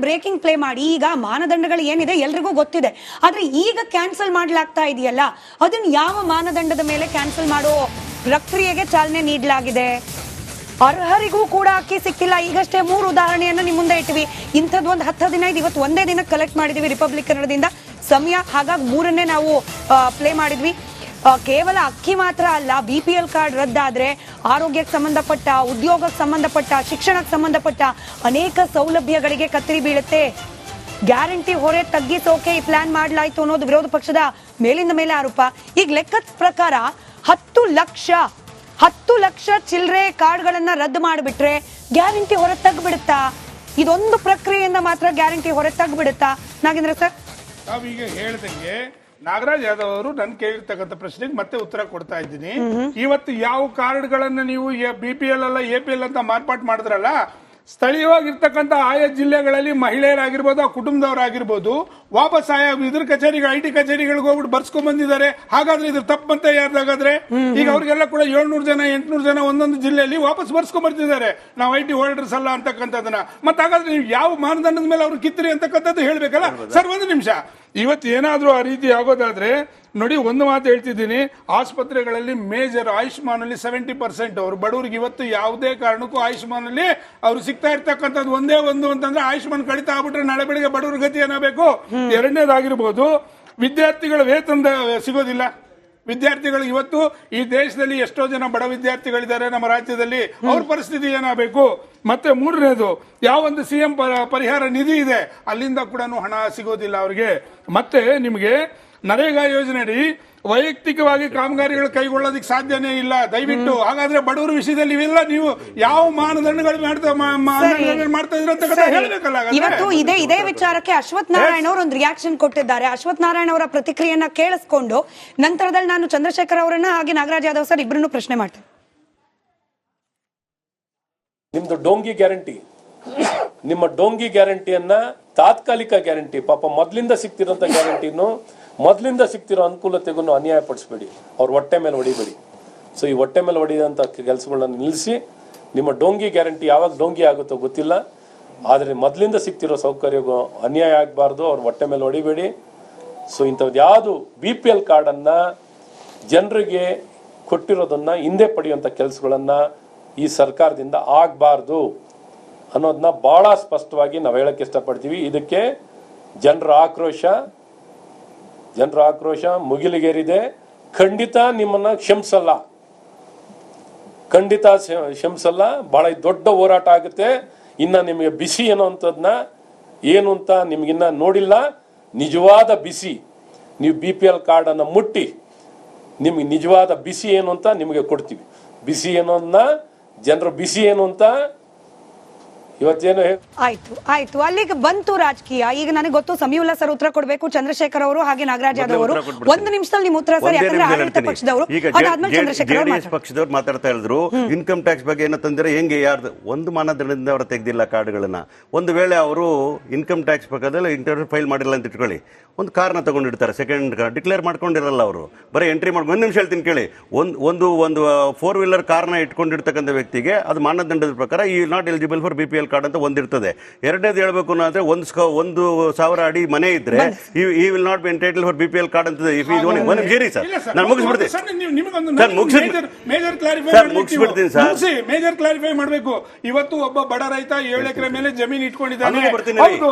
Breaking play ಮಾಡಿ ಈಗ ಮಾನದಂಡಗಳು ಏನಿದೆ ಎಲ್ರಿಗೂ ಗೊತ್ತಿದೆ. ಆದ್ರೆ ಈಗ ಕ್ಯಾನ್ಸಲ್ ಮಾಡ್ಲಾಗ್ತಾ ಇದೆಯಲ್ಲ, ಅದನ್ನ ಯಾವ ಮಾನದಂಡದ ಮೇಲೆ ಕ್ಯಾನ್ಸಲ್ ಮಾಡೋ ಪ್ರಕ್ರಿಯೆಗೆ ಚಾಲನೆ ನೀಡಲಾಗಿದೆ? ಅರ್ಹರಿಗೂ ಕೂಡ ಅಕ್ಕಿ ಸಿಕ್ಕಿಲ್ಲ. ಈಗಷ್ಟೇ 3 ಉದಾಹರಣೆಯನ್ನು ನಿಮ್ಮ ಮುಂದೆ ಇಟ್ಟಿವಿ. ಇಂಥದ್ದು ಒಂದು 10-15 ಇವತ್ತು ಒಂದೇ ದಿನ ಕಲೆಕ್ಟ್ ಮಾಡಿದೀವಿ ರಿಪಬ್ಲಿಕ್ ಕನ್ನಡದಿಂದ ಸಮಯ. ಹಾಗಾಗಿ 3ನ್ನೇ ನಾವು ಪ್ಲೇ ಮಾಡಿದ್ವಿ. ಕೇವಲ ಅಕ್ಕಿ ಮಾತ್ರ ಅಲ್ಲ, BPL ಕಾರ್ಡ್ ರದ್ದಾದ್ರೆ ಆರೋಗ್ಯಕ್ಕೆ ಸಂಬಂಧಪಟ್ಟ, ಉದ್ಯೋಗಕ್ಕೆ ಸಂಬಂಧಪಟ್ಟ, ಶಿಕ್ಷಣಕ್ಕೆ ಸಂಬಂಧಪಟ್ಟ ಅನೇಕ ಸೌಲಭ್ಯಗಳಿಗೆ ಕತ್ತರಿ ಬೀಳುತ್ತೆ. ಗ್ಯಾರಂಟಿ ಹೊರೆ ತಗ್ಗಿಸೋಕೆ ಈ ಪ್ಲಾನ್ ಮಾಡಲಾಯಿತು ಅನ್ನೋದು ವಿರೋಧ ಪಕ್ಷದ ಮೇಲಿಂದ ಮೇಲೆ ಆರೋಪ. ಈಗ ಲೆಕ್ಕದ ಪ್ರಕಾರ 10 ಲಕ್ಷ ಚಿಲ್ಲರೆ ಕಾರ್ಡ್ಗಳನ್ನ ರದ್ದು ಮಾಡಿಬಿಟ್ರೆ ಗ್ಯಾರಂಟಿ ಹೊರೆ ತಗ್ಬಿಡುತ್ತಾ? ಇದೊಂದು ಪ್ರಕ್ರಿಯೆಯಿಂದ ಮಾತ್ರ ಗ್ಯಾರಂಟಿ ಹೊರೆ ತಗ್ಬಿಡುತ್ತಾ? ನಾಗೇಂದ್ರ ಸರ್, ನಾವೀಗ ಹೇಳ್ದಂಗೆ ನಾಗರಾಜ್ ಯಾದವ್ ಅವರು ನನ್ ಕೇಳಿರ್ತಕ್ಕಂಥ ಪ್ರಶ್ನೆಗೆ ಮತ್ತೆ ಉತ್ತರ ಕೊಡ್ತಾ ಇದ್ದೀನಿ. ಇವತ್ತು ಯಾವ ಕಾರ್ಡ್ಗಳನ್ನ ನೀವು BPL ಅಲ್ಲ APL ಅಂತ ಮಾರ್ಪಾಟ್ ಮಾಡಿದ್ರಲ್ಲ, ಸ್ಥಳೀಯವಾಗಿರ್ತಕ್ಕಂಥ ಆಯಾ ಜಿಲ್ಲೆಗಳಲ್ಲಿ ಮಹಿಳೆಯರಾಗಿರ್ಬೋದು, ಆ ಕುಟುಂಬದವರಾಗಿರ್ಬೋದು, ವಾಪಸ್ ಆಯಾ ಇದ್ರ ಕಚೇರಿಗೆ IT ಕಚೇರಿಗಳಿಗೆ ಹೋಗ್ಬಿಟ್ಟು ಬರ್ಸ್ಕೊಂಡ್ ಬಂದಿದ್ದಾರೆ. ಹಾಗಾದ್ರೆ ಇದ್ರ ತಪ್ಪಂತ ಯಾರ್ದಾಗಾದ್ರೆ ಈಗ ಅವ್ರಿಗೆಲ್ಲ ಕೂಡ 700 ಜನ 800 ಜನ ಒಂದೊಂದು ಜಿಲ್ಲೆಯಲ್ಲಿ ವಾಪಸ್ ಬರ್ಸ್ಕೊಂಡ್ ಬರ್ತಿದ್ದಾರೆ, ನಾವು IT ಹೋಲ್ಡರ್ಸ್ ಅಲ್ಲ ಅಂತಕ್ಕಂಥದನ್ನ. ಮತ್ತೆ ಹಾಗಾದ್ರೆ ನೀವು ಯಾವ ಮಾನದಂಡದ ಮೇಲೆ ಅವ್ರು ಕಿತ್ತರಿ ಅಂತಕ್ಕಂಥದ್ದು ಹೇಳ್ಬೇಕಲ್ಲ ಸರ್. ಒಂದು ನಿಮಿಷ, ಇವತ್ತು ಏನಾದ್ರೂ ಆ ರೀತಿ ಆಗೋದಾದ್ರೆ ನೋಡಿ, ಒಂದು ಮಾತು ಹೇಳ್ತಿದ್ದೀನಿ, ಆಸ್ಪತ್ರೆಗಳಲ್ಲಿ ಮೇಜರ್ ಆಯುಷ್ಮಾನ್ ಅಲ್ಲಿ 70% ಅವರು ಬಡವರಿಗೆ ಇವತ್ತು ಯಾವುದೇ ಕಾರಣಕ್ಕೂ ಆಯುಷ್ಮಾನ್ ಅಲ್ಲಿ ಅವ್ರು ಸಿಗ್ತಾ ಇರ್ತಕ್ಕಂಥದ್ದು ಒಂದೇ ಒಂದು ಅಂತಂದ್ರೆ ಆಯುಷ್ಮಾನ್ ಕಡಿತ ಆಗ್ಬಿಟ್ರೆ ನಾಳೆ ಬೆಳಿಗ್ಗೆ ಬಡವರ ಗತಿ ಏನಾಗಬೇಕು? ಎರಡನೇದಾಗಿರ್ಬೋದು, ವಿದ್ಯಾರ್ಥಿಗಳ ವೇತನ ಸಿಗೋದಿಲ್ಲ. ವಿದ್ಯಾರ್ಥಿಗಳು ಇವತ್ತು ಈ ದೇಶದಲ್ಲಿ ಎಷ್ಟೋ ಜನ ಬಡ ವಿದ್ಯಾರ್ಥಿಗಳಿದ್ದಾರೆ ನಮ್ಮ ರಾಜ್ಯದಲ್ಲಿ, ಅವ್ರ ಪರಿಸ್ಥಿತಿ ಏನಾಗಬೇಕು? ಮತ್ತೆ 3ನೇದು, ಯಾವೊಂದು CM ಪರಿಹಾರ ನಿಧಿ ಇದೆ ಅಲ್ಲಿಂದ ಕೂಡ ಹಣ ಸಿಗೋದಿಲ್ಲ ಅವರಿಗೆ. ಮತ್ತೆ ನಿಮಗೆ ನರೇಗಾ ಯೋಜನೆಯಡಿ ವೈಯಕ್ತಿಕವಾಗಿ ಕಾಮಗಾರಿಗಳು ಕೈಗೊಳ್ಳೋದಕ್ಕೆ ಸಾಧ್ಯನೇ ಇಲ್ಲ ದಯವಿಟ್ಟು. ಹಾಗಾದ್ರೆ ಬಡವರ ವಿಷಯದಲ್ಲಿ ಇವೆಲ್ಲ ನೀವು ಯಾವ ಮಾನದಂಡಗಳು ಮಾಡ್ತಾ ಇದ್ರ ಅಂತ ಹೇಳ್ಬೇಕಲ್ಲ. ಇವತ್ತು ಇದೇ ವಿಚಾರಕ್ಕೆ ಅಶ್ವಥ್ ನಾರಾಯಣ್ ಅವರು ಒಂದು ರಿಯಾಕ್ಷನ್ ಕೊಟ್ಟಿದ್ದಾರೆ. ಅಶ್ವಥ್ ನಾರಾಯಣ್ ಅವರ ಪ್ರತಿಕ್ರಿಯೆಯನ್ನ ಕೇಳಿಸ್ಕೊಂಡು ನಂತರದಲ್ಲಿ ನಾನು ಚಂದ್ರಶೇಖರ್ ಅವರನ್ನ ಹಾಗೆ ನಾಗರಾಜ್ ಯಾದವ್ ಸರ್ ಇಬ್ಬರನ್ನು ಪ್ರಶ್ನೆ ಮಾಡ್ತೇನೆ. ನಿಮ್ದು ಡೋಂಗಿ ಗ್ಯಾರಂಟಿ, ನಿಮ್ಮ ಡೋಂಗಿ ಗ್ಯಾರಂಟಿಯನ್ನ ತಾತ್ಕಾಲಿಕ ಗ್ಯಾರಂಟಿ, ಪಾಪ ಮೊದಲಿಂದ ಸಿಗ್ತಿರೋಂಥ ಗ್ಯಾರಂಟಿನು ಮೊದಲಿಂದ ಸಿಗ್ತಿರೋ ಅನುಕೂಲತೆಗೂ ಅನ್ಯಾಯ ಪಡಿಸಬೇಡಿ, ಅವ್ರ ಹೊಟ್ಟೆ ಮೇಲೆ ಹೊಡಿಬೇಡಿ. ಸೊ ಈ ಹೊಟ್ಟೆ ಮೇಲೆ ಹೊಡೆಯುವಂಥ ಕೆಲಸಗಳನ್ನ ನಿಲ್ಲಿಸಿ, ನಿಮ್ಮ ಡೋಂಗಿ ಗ್ಯಾರಂಟಿ ಯಾವಾಗ ಡೋಂಗಿ ಆಗುತ್ತೋ ಗೊತ್ತಿಲ್ಲ, ಆದರೆ ಮೊದಲಿಂದ ಸಿಗ್ತಿರೋ ಸೌಕರ್ಯಗೂ ಅನ್ಯಾಯ ಆಗಬಾರ್ದು, ಅವ್ರ ಹೊಟ್ಟೆ ಮೇಲೆ ಹೊಡಿಬೇಡಿ. ಸೊ ಇಂಥದ್ದು ಯಾವುದು BPL ಕಾರ್ಡನ್ನು ಜನರಿಗೆ ಕೊಟ್ಟಿರೋದನ್ನ ಹಿಂದೆ ಪಡೆಯುವಂಥ ಕೆಲಸಗಳನ್ನ ಈ ಸರ್ಕಾರದಿಂದ ಆಗಬಾರ್ದು ಅನ್ನೋದನ್ನ ಬಹಳ ಸ್ಪಷ್ಟವಾಗಿ ನಾವು ಹೇಳಕ್ಕೆ ಇಷ್ಟಪಡ್ತೀವಿ. ಇದಕ್ಕೆ ಜನರ ಆಕ್ರೋಶ ಮುಗಿಲಿಗೇರಿದೆ. ಖಂಡಿತ ನಿಮ್ಮನ್ನ ಕ್ಷಮಿಸಲ್ಲ, ಬಹಳ ದೊಡ್ಡ ಹೋರಾಟ ಆಗುತ್ತೆ. ಇನ್ನ ನಿಮಗೆ ಬಿಸಿ ಅನ್ನೋಂಥದ್ದನ್ನ ಏನು ಅಂತ ನಿಮ್ಗಿನ್ನ ನೋಡಿಲ್ಲ. ನಿಜವಾದ ಬಿಸಿ ನೀವು BPL ಕಾರ್ಡ್ ಅನ್ನ ಮುಟ್ಟಿ ನಿಮ್ಗೆ ನಿಜವಾದ ಬಿಸಿ ಏನು ಅಂತ ನಿಮಗೆ ಕೊಡ್ತೀವಿ. ಬಿಸಿ ಏನೋದನ್ನ ಜನರು ಬಿಸಿ ಏನು ಅಂತ ಇವತ್ತೇನು ಆಯ್ತು ಅಲ್ಲಿಗೆ ಬಂತು ರಾಜಕೀಯ. ಈಗ ನನಗೆ ಗೊತ್ತು ಸಮೀವುಲ್ಲಾ ಸರ್ ಉತ್ತರ ಕೊಡಬೇಕು, ಚಂದ್ರಶೇಖರ್ ಅವರು ಹಾಗೆ ನಾಗರಾಜ್ ಯಾದವ್ ಅವರು. ಒಂದು ನಿಮಿಷದಲ್ಲಿ ನಿಮ್ಮ ಉತ್ತರ ಸರ್, ಯಾಕಂದ್ರೆ ಆಡಳಿತ ಪಕ್ಷದವರು JDS ಪಕ್ಷದವ್ರು ಮಾತಾಡ್ತಾ ಇದ್ರು ಇನ್ಕಮ್ ಟ್ಯಾಕ್ಸ್ ಬಗ್ಗೆ ಏನಂತಂದ್ರೆ ಹೆಂಗೆ ಯಾರ್ದು ಒಂದು ಮಾನದಂಡದಿಂದ ಅವರು ತೆಗೆದಿಲ್ಲ ಕಾರ್ಡ್ಗಳನ್ನ. ಒಂದು ವೇಳೆ ಅವರು ಇನ್ಕಮ್ ಟ್ಯಾಕ್ಸ್ ಪಕ್ಕದಲ್ಲಿ ಇಂಟರ್ವ್ಯೂ ಫೈಲ್ ಮಾಡಿಲ್ಲ ಅಂತ ಇಟ್ಕೊಳ್ಳಿ, ಒಂದು ಕಾರ್ನ ತಗೊಂಡಿರ್ತಾರೆ, ಸೆಕೆಂಡ್ ಕಾರ್ ಡಿಕ್ಲೇರ್ ಮಾಡ್ಕೊಂಡಿರಲ್ಲ ಅವರು, ಬರೀ ಎಂಟ್ರಿ ಮಾಡಿ. ಒಂದು ನಿಮಿಷ ಹೇಳ್ತೀನಿ ಕೇಳಿ, ಒಂದು 4-wheeler ಕಾರ್ನ ಇಟ್ಕೊಂಡಿರ್ತಕ್ಕಂಥ ವ್ಯಕ್ತಿಗೆ ಅದು ಮಾನದಂಡದ ಪ್ರಕಾರ ಈ not eligible for BPL card ಅಂತ ಒಂದಿರ್ತದೆ. ಎರಡನೇದು ಹೇಳ್ಬೇಕು ಅಂದ್ರೆ 1,000 ಅಡಿ ಮನೆ ಇದ್ರೆ he will not be entitle for BPL card ಅಂತ. ನಾನು ಮುಗಿಸ್ಬಿಡ್ತೀನಿ ಮೇಜರ್ ಕ್ಲಾರಿಫೈ ಮಾಡಬೇಕು. ಇವತ್ತು ಒಬ್ಬ ಬಡ ರೈತ 7 ಎಕರೆ ಮೇಲೆ ಜಮೀನು ಇಟ್ಕೊಂಡಿದ್ದಾನೆ,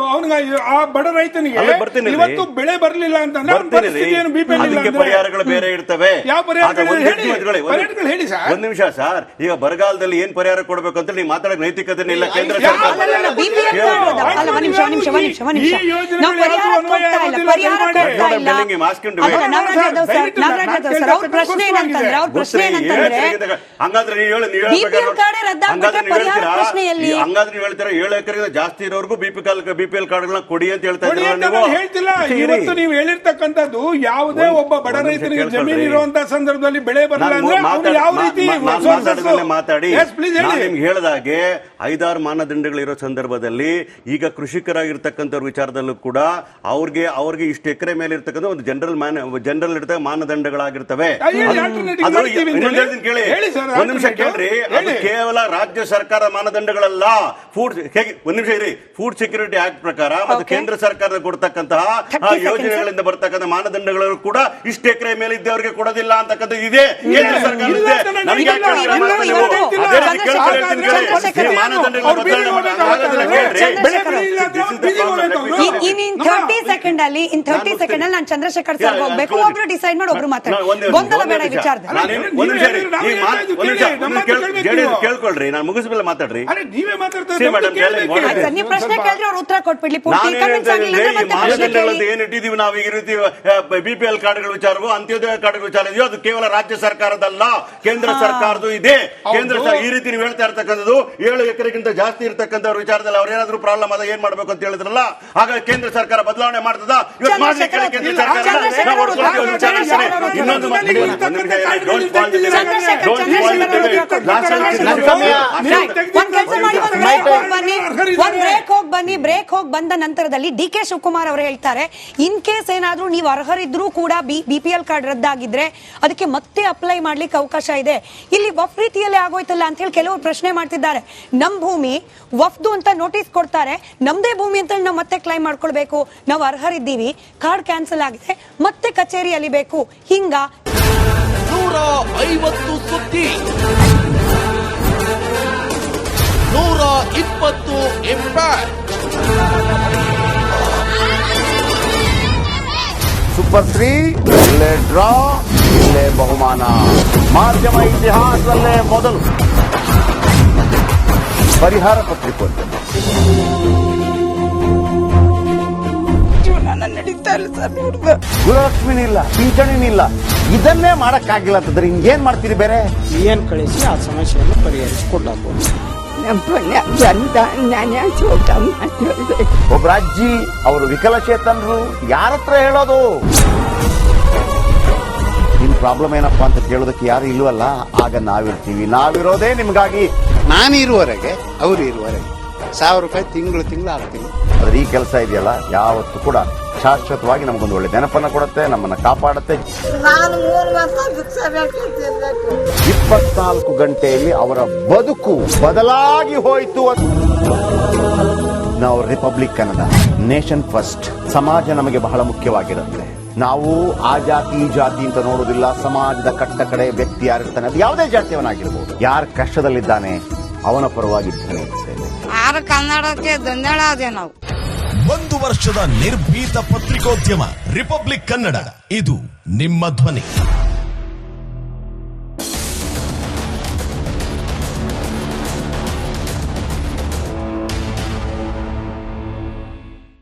ಆ ಬಡ ರೈತನಿಗೆ ಇವತ್ತು ಬೆಳೆ ಬರಲಿಲ್ಲ ಅಂತಂದ್ರೆ ಪರಿಹಾರಗಳು ಬೇರೆ ಇರ್ತವೆ. ಯಾವ ಪರಿಹಾರಗಳು ಹೇಳಿ ಸರ್. ಒಂದ್ ನಿಮಿಷ ಸರ್, ಈಗ ಬರಗಾಲದಲ್ಲಿ ಏನ್ ಪರಿಹಾರ ಕೊಡಬೇಕು ಅಂತ ನೀವು ಮಾತಾಡೋ ನೈತಿಕತೆ ಇಲ್ಲ. ಕೇಂದ್ರ ಹಂಗಾದ್ರೆ ನೀವು ಹೇಳ್ತೀರಾ 7 ಎಕರೆ ಜಾಸ್ತಿ ಇರೋರ್ಗು BPL ಕಾರ್ಡ್ಗಳನ್ನ ಕೊಡಿ ಅಂತ ಹೇಳ್ತಾ ಹೇಳ್ತಿಲ್ಲ. ಇವತ್ತು ನೀವು ಹೇಳಿರ್ತಕ್ಕಂಥದ್ದು ಯಾವುದೇ ಒಬ್ಬ ಬಡ ರೈತನಿಗೆ ಜಮೀನು ಇರುವಂತಹ ಸಂದರ್ಭದಲ್ಲಿ ಬೆಳೆ ಬರಲ್ಲ ಅಂದ್ರೆ ಯಾವ ರೀತಿ ಮಾತಾಡಿ ನಿಮ್ಗೆ ಹೇಳಿದಾಗೆ 5-6 ಮಾನದಂಡ ಮಾನದಂಡಗಳಿರೋ ಸಂದರ್ಭದಲ್ಲಿ ಈಗ ಕೃಷಿಕರಾಗಿರ್ತಕ್ಕಂಥವ್ರ ವಿಚಾರದಲ್ಲೂ ಕೂಡ ಅವ್ರಿಗೆ ಇಷ್ಟು ಎಕರೆ ಮೇಲೆ ಇರ್ತಕ್ಕಂಥ ಒಂದು ಜನರಲ್ ಇರ್ತಕ್ಕ ಮಾನದಂಡಗಳಾಗಿರ್ತವೆ. ಕೇಳಿ, ಒಂದ್ ನಿಮಿಷ ಕೇಳ್ರಿ. ಅದು ಕೇವಲ ರಾಜ್ಯ ಸರ್ಕಾರ ಮಾನದಂಡಗಳಲ್ಲ. ಒಂದ್ ನಿಮಿಷ ಇರಿ. ಫುಡ್ ಸೆಕ್ಯೂರಿಟಿ ಆಕ್ಟ್ ಪ್ರಕಾರ ಮತ್ತು ಕೇಂದ್ರ ಸರ್ಕಾರ ಕೊಡ್ತಕ್ಕಂತಹ ಯೋಜನೆಗಳಿಂದ ಬರ್ತಕ್ಕಂಥ ಮಾನದಂಡಗಳು ಕೂಡ ಇಷ್ಟು ಎಕರೆ ಮೇಲೆ ಇದ್ದವರಿಗೆ ಕೊಡೋದಿಲ್ಲ ಅಂತಕ್ಕಂಥದ್ದು ಇದೆ. ಕೇಂದ್ರ ಸರ್ಕಾರ ಇನ್ 30 ಸೆಕೆಂಡ್ ಅಲ್ಲಿ ನಾನು ಚಂದ್ರಶೇಖರ್ ಸರ್ ಹೋಗ್ಬೇಕು. ಒಬ್ರು ಡಿಸೈಡ್ ಮಾಡಿ ಒಬ್ರು ಮಾತಾಡಿ. ಗೊಂದಲ ಬೇಡ ಈ ವಿಚಾರದಲ್ಲಿ. ಕೇಳ್ಕೊಳ್ರಿ, ನಾನು ಮುಗಿಸ್ಮೇಲೆ ಮಾತಾಡ್ರಿ. ನೀವು ಪ್ರಶ್ನೆ ಕೇಳಿದ್ರೆ ಅವ್ರು ಉತ್ತರ ಕೊಟ್ಬಿಡ್ಲಿ. ಏನಿಟ್ಟಿದೀವಿ ನಾವು ಈ ರೀತಿ BPL ಕಾರ್ಡ್ಗಳ ವಿಚಾರವೋ ಅಂತ್ಯೋದಯ ಕಾರ್ಡ್ಗಳ ವಿಚಾರ ಇದೆಯೋ ಅದು ಕೇವಲ ರಾಜ್ಯ ಸರ್ಕಾರದಲ್ಲ, ಕೇಂದ್ರ ಸರ್ಕಾರದ್ದು ಇದೆ. ಕೇಂದ್ರ ಈ ರೀತಿ ನೀವು ಹೇಳ್ತಾ ಇರ್ತಕ್ಕಂಥದ್ದು 7 ಎಕರೆಗಿಂತ ಜಾಸ್ತಿ ಇರ್ತಕ್ಕಂಥವ್ರ ವಿಚಾರದಲ್ಲಿ ಅವ್ರು ಏನಾದ್ರು ಪ್ರಾಬ್ಲಮ್ ಅದ ಏನ್ ಮಾಡ್ಬೇಕು ಅಂತ ಹೇಳಿದ್ರಲ್ಲ. ಹಾಗಾಗಿ ಕೇಂದ್ರ ಸರ್ಕಾರ ಬದಲಾವಣೆ ಮಾಡ್ತದ. ಇವತ್ತು ಮಾಡ್ಲಿಕ್ಕೆ ಕೇಂದ್ರ ಸರ್ಕಾರ ಇನ್ನೊಂದು ಬ್ರೇಕ್ ಹೋಗಿ ಬಂದ ನಂತರದಲ್ಲಿ DK ಶಿವಕುಮಾರ್ ಅವರು ಹೇಳ್ತಾರೆ, ಇನ್ ಕೇಸ್ ಏನಾದ್ರೂ ನೀವು ಅರ್ಹರಿದ್ರೂ ಕೂಡ BPL ಕಾರ್ಡ್ ರದ್ದಾಗಿದ್ರೆ ಅದಕ್ಕೆ ಮತ್ತೆ ಅಪ್ಲೈ ಮಾಡ್ಲಿಕ್ಕೆ ಅವಕಾಶ ಇದೆ. ಇಲ್ಲಿ ವಫ್ ರೀತಿಯಲ್ಲಿ ಆಗೋಯ್ತಲ್ಲ ಅಂತ ಹೇಳಿ ಕೆಲವರು ಪ್ರಶ್ನೆ ಮಾಡ್ತಿದ್ದಾರೆ. ನಮ್ ಭೂಮಿ ವಫ್ದು ಅಂತ ನೋಟಿಸ್ ಕೊಡ್ತಾರೆ, ನಮ್ದೇ ಭೂಮಿ ಅಂತ ನಾವು ಮತ್ತೆ ಕ್ಲೈಮ್ ಮಾಡ್ಕೊಳ್ಬೇಕು. ನಾವು ಅರ್ಹರಿದ್ದೀವಿ, ಕಾರ್ಡ್ ಕ್ಯಾನ್ಸಲ್ ಆಗಿದೆ, ಮತ್ತೆ ಕಚೇರಿ ಅಲಿಬೇಕು. ಹಿಂಗ 150 ಸುದ್ದಿ, 120 ಇಂಪ್ಯಾಕ್ಟ್. ಸೂಪರ್ 3 ಇಲ್ಲೇ ಡ್ರಾ, ಇಲ್ಲೇ ಬಹುಮಾನ. ಮಾಧ್ಯಮ ಇತಿಹಾಸದಲ್ಲೇ ಮೊದಲು ಪರಿಹಾರ ಪತ್ರಿಕೋದ್ಯಮ. ಗುರುಲಕ್ಷ್ಮಿನಿಲ್ಲ, ಪಿಂಚಣಿನಿಲ್ಲ, ಇದನ್ನೇ ಮಾಡಕ್ಕಾಗಿಲ್ಲ ಅಂತಂದ್ರೆ ಹಿಂಗೇನ್ ಮಾಡ್ತೀರಿ? ಬೇರೆ ಏನ್ ಕಳಿಸಿ ಆ ಸಮಸ್ಯೆಯನ್ನು ಪರಿಹರಿಸಿಕೊಡ್ಲಾಗ್ಬೋದು. ಒಬ್ಬ ಅಜ್ಜಿ ಅವರು ವಿಕಲಚೇತನರು, ಯಾರ ಹತ್ರ ಹೇಳೋದು? ನಿಮ್ ಪ್ರಾಬ್ಲಮ್ ಏನಪ್ಪಾ ಅಂತ ಕೇಳೋದಕ್ಕೆ ಯಾರು ಇಲ್ವಲ್ಲ. ಆಗ ನಾವಿರ್ತೀವಿ, ನಾವಿರೋದೇ ನಿಮ್ಗಾಗಿ. ನಾನು ಇರುವವರೆಗೆ, ಅವ್ರು ಇರುವವರೆಗೆ 1000 ರೂಪಾಯಿ ತಿಂಗಳು ಆಗ್ತೀನಿ. ಆದ್ರೆ ಈ ಕೆಲಸ ಇದೆಯಲ್ಲ, ಯಾವತ್ತೂ ಕೂಡ ಶಾಶ್ವತವಾಗಿ ನಮಗೊಂದು ಒಳ್ಳೆ ನೆನಪನ್ನ ಕೊಡುತ್ತೆ, ನಮ್ಮನ್ನ ಕಾಪಾಡುತ್ತೆ. 24 ಗಂಟೆಯಲ್ಲಿ ಅವರ ಬದುಕು ಬದಲಾಗಿ ಹೋಯಿತು. ನಾವು ರಿಪಬ್ಲಿಕ್ ಕನ್ನಡ, ನೇಷನ್ ಫಸ್ಟ್. ಸಮಾಜ ನಮಗೆ ಬಹಳ ಮುಖ್ಯವಾಗಿರುತ್ತೆ. ನಾವು ಆ ಜಾತಿ ಈ ಜಾತಿ ಅಂತ ನೋಡೋದಿಲ್ಲ. ಸಮಾಜದ ಕಟ್ಟ ಕಡೆ ವ್ಯಕ್ತಿ ಯಾರಿರ್ತಾನೆ, ಅದು ಯಾವುದೇ ಜಾತಿಯವನಾಗಿರ್ಬೋದು, ಯಾರು ಕಷ್ಟದಲ್ಲಿದ್ದಾನೆ ಅವನ ಪರವಾಗಿರ್ತಾನೆ. ಕನ್ನಡಕ್ಕೆ ಧನ್ಯವಾದ. ನಾವು 1 ವರ್ಷದ ನಿರ್ಭೀತ ಪತ್ರಿಕೋದ್ಯಮ ರಿಪಬ್ಲಿಕ್ ಕನ್ನಡ. ಇದು ನಿಮ್ಮ ಧ್ವನಿ.